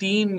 3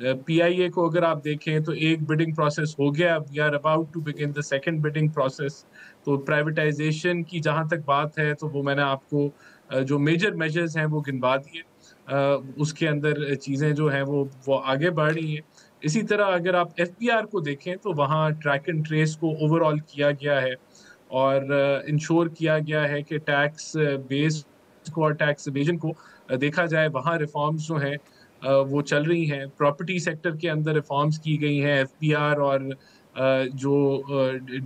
PIA کو اگر آپ دیکھیں تو ایک بڈنگ پروسیس ہو گیا, we are about to begin the second bidding process. تو پرائیویٹائزیشن کی جہاں تک بات ہے تو وہ میں نے آپ کو جو میجر میجرز ہیں وہ گنوا دیے, اس کے اندر چیزیں جو ہیں وہ آگے بڑھ رہی ہیں. اسی طرح اگر آپ FBR کو دیکھیں تو وہاں ٹریک اینڈ ٹریس کو اوور آل کیا گیا ہے اور انشور کیا گیا ہے کہ ٹیکس بیس کو اور ٹیکس ایویژن کو دیکھا جائے. وہاں ریفارمز جو ہیں وہ چل رہی ہیں. پراپرٹی سیکٹر کے اندر ریفارمز کی گئی ہیں. FBR اور جو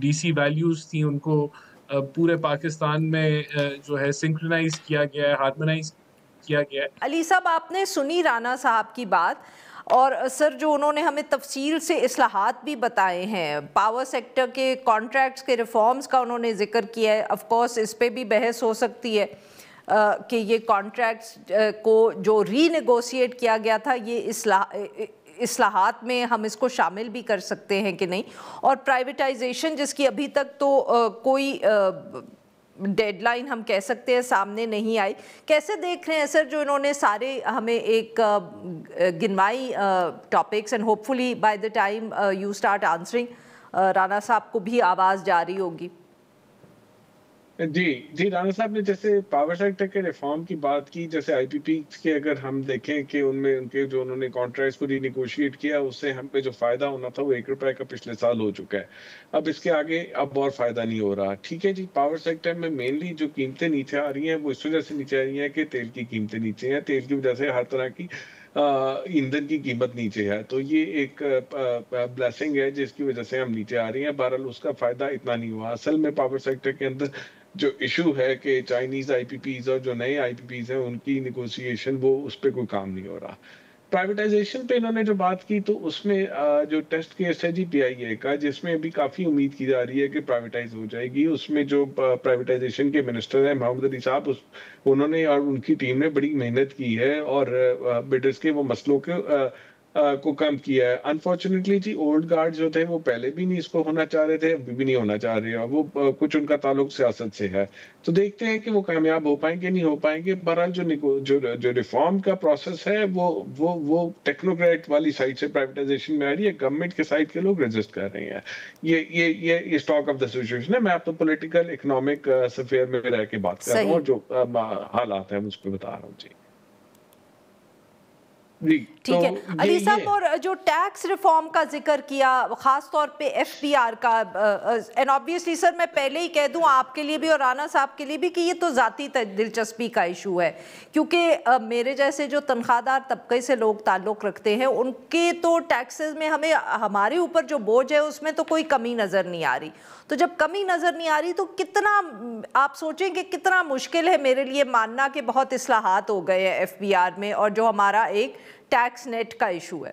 DC ویلیوز تھیں ان کو پورے پاکستان میں جو ہے سنکرونائز کیا گیا ہے, ہارمونائز کیا گیا ہے. علی صاحب, آپ نے سنی رانا صاحب کی بات, اور سر جو انہوں نے ہمیں تفصیل سے اصلاحات بھی بتائے ہیں, پاور سیکٹر کے کانٹریکٹس کے ریفارمز کا انہوں نے ذکر کیا ہے. آف کورس اس پہ بھی بحث ہو سکتی ہے کہ یہ کانٹریکٹس کو جو ری نیگوشیٹ کیا گیا تھا یہ اصلاحات میں ہم اس کو شامل بھی کر سکتے ہیں کہ نہیں. اور پرائیویٹائزیشن جس کی ابھی تک تو کوئی ڈیڈ لائن ہم کہہ سکتے ہیں سامنے نہیں آئی, کیسے دیکھ رہے ہیں سر جو انہوں نے سارے ہمیں ایک گنوائی topics, and hopefully by the time you start answering Rana صاحب کو بھی آواز جا رہی ہوگی. جی رانا صاحب نے جیسے پاور سیکٹر کے ریفارم کی بات کی, جیسے IPP کے اگر ہم دیکھیں کہ ان میں ان کے جو انہوں نے کانٹریکٹس کو ری نیگوشیٹ کیا اس سے ہم پہ جو فائدہ ہونا تھا وہ ₹1 کا پچھلے سال ہو چکا ہے. اب اس کے آگے اب اور فائدہ نہیں ہو رہا. ٹھیک ہے جی, پاور سیکٹر میں مینلی جو قیمتیں نیچے آ رہی ہیں وہ اس وجہ سے نیچے آ رہی ہیں کہ تیل کی قیمتیں نیچے ہیں. تیل کی وجہ سے ہر طرح کی ایندھن کی قیمت نیچے ہے, تو یہ ایک بلیسنگ ہے جس کی وجہ سے ہم نیچے آ رہی ہیں. بہرحال اس کا فائدہ اتنا نہیں ہوا. اصل میں پاور سیکٹر کے اندر جو ایشو ہے کہ چائنیز IPPs اور جو نئے IPPs ہیں ان کی نیگوسیشن وہ اس پہ کوئی کام نہیں ہو رہا. پرائیویٹائزیشن پہ انہوں نے جو بات کی تو اس میں جو ٹیسٹ کیس ہے جی PIA کا, جس میں ابھی کافی امید کی جا رہی ہے کہ پرائیویٹائز ہو جائے گی, اس میں جو پرائیویٹائزیشن کے منسٹر ہیں محمد علی صاحب, انہوں نے اور ان کی ٹیم نے بڑی محنت کی ہے اور بڈرز کے وہ مسئلوں کو کم کیا ہے. انفارچونیٹلی جی اولڈ گارڈ جو تھے وہ پہلے بھی نہیں اس کو ہونا چاہ رہے تھے, ابھی بھی نہیں ہونا چاہ رہے, اور وہ کچھ ان کا تعلق سیاست سے ہے. تو دیکھتے ہیں کہ وہ کامیاب ہو پائیں گے نہیں ہو پائیں گے. بہرحال جو ریفارم کا پروسیس ہے وہ ٹیکنوکریٹ والی سائڈ سے پرائیویٹائزیشن میں آ رہی ہے, گورنمنٹ کے سائڈ کے لوگ ریزسٹ کر رہے ہیں. یہ اسٹاک آف دا سچویشن ہے. میں آپ تو پولیٹیکل اکنامک سفیر میں رہ کے بات کر رہا ہوں اور جو حالات ہیں اس پہ بتا رہا ہوں. جی ٹھیک ہے علی صاحب, اور جو ٹیکس ریفارم کا ذکر کیا خاص طور پہ FBR کا, اینڈ آبویسلی سر میں پہلے ہی کہہ دوں آپ کے لیے بھی اور رانا صاحب کے لیے بھی کہ یہ تو ذاتی دلچسپی کا ایشو ہے, کیونکہ میرے جیسے جو تنخواہ دار طبقے سے لوگ تعلق رکھتے ہیں ان کے تو ٹیکسز میں ہمارے اوپر جو بوجھ ہے اس میں تو کوئی کمی نظر نہیں آ رہی. تو جب کمی نظر نہیں آ رہی تو کتنا آپ سوچیں کہ کتنا مشکل ہے میرے لیے ماننا کہ بہت اصلاحات ہو گئے ہیں FBR میں اور جو ہمارا ایک ٹیکس نیٹ کا ایشو ہے.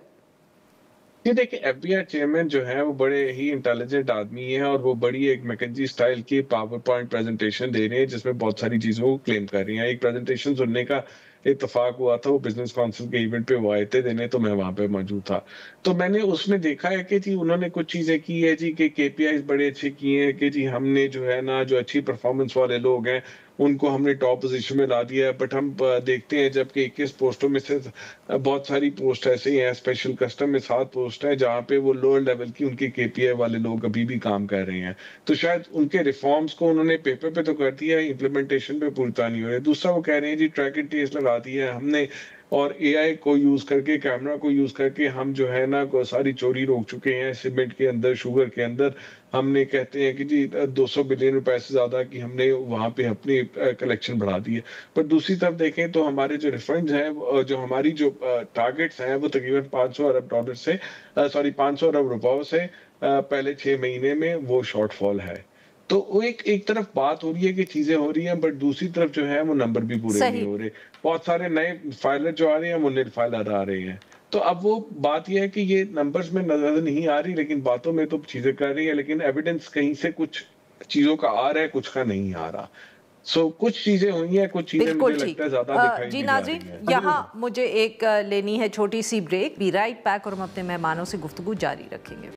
یہ دیکھیں FBR چیئرمین جو ہے وہ بڑے ہی انٹیلیجنٹ آدمی ہیں اور وہ بڑی ایک میکنزی سٹائل کی پاور پوائنٹ پریزنٹیشن دے رہے ہیں جس میں بہت ساری چیزوں کو کلیم کر رہی ہیں. ایک پریزنٹیشن سننے کا اتفاق ہوا تھا, وہ بزنس کونسل کے ایونٹ پہ وہ آئے تھے دینے, تو میں وہاں پہ موجود تھا. تو میں نے اس میں دیکھا ہے کہ جی انہوں نے کچھ چیزیں کی ہے جی کہ KPIs بڑے اچھے کیے ہیں کہ جی ہم نے جو ہے نا جو اچھی پرفارمنس والے لوگ ہیں ان کو ہم نے ٹاپ پوزیشن میں لا دیا ہے. بٹ ہم دیکھتے ہیں جب کہ 21 پوسٹوں میں سے بہت ساری پوسٹ ایسے ہی ہیں, اسپیشل کسٹم میں 7 پوسٹ ہیں جہاں پہ وہ لوور لیول کی ان کے KPI والے لوگ ابھی بھی کام کر رہے ہیں. تو شاید ان کے ریفارمز کو انہوں نے پیپر پہ تو کر دیا ہے, امپلیمنٹیشن پہ پورتا نہیں ہو رہا ہے. دوسرا وہ کہہ رہے ہیں جی ٹریک اینڈ ٹریس لگا دی ہے ہم نے, اور AI کو یوز کر کے, کیمرہ کو یوز کر کے ہم جو ہے نا ساری چوری روک چکے ہیں. سیمنٹ کے اندر, شوگر کے اندر ہم نے کہتے ہیں کہ جی 200 بلین روپے سے زیادہ کی ہم نے وہاں پہ اپنی کلیکشن بڑھا دی ہے. پر دوسری طرف دیکھیں تو ہمارے جو ریفنڈز ہیں, جو ہماری جو ٹارگٹس ہیں وہ تقریباً $500 ارب روپوں سے پہلے 6 مہینے میں وہ شارٹ فال ہے. تو وہ ایک طرف بات ہو رہی ہے کہ چیزیں ہو رہی ہیں, بٹ دوسری طرف جو ہے وہ نمبر بھی پورے نہیں ہو رہے. بہت سارے نئے فائلر جو آ رہے ہیں وہ نیٹ فائلر آ رہے ہیں. تو اب وہ بات یہ ہے کہ یہ نمبرز میں نظر نہیں آ رہی, لیکن باتوں میں تو چیزیں کر رہی ہیں, لیکن ایویڈنس کہیں سے کچھ چیزوں کا آ رہا ہے, کچھ کا نہیں آ رہا. کچھ چیزیں ہوئی ہیں, کچھ چیزیں مجھے لگتا ہے زیادہ دکھائی جی نہیں جا رہی ناظرین, ہیں. یہاں مجھے ایک لینی ہے چھوٹی سی بریک. بی رائٹ بیک, اور ہم اپنے مہمانوں سے گفتگو جاری رکھیں گے.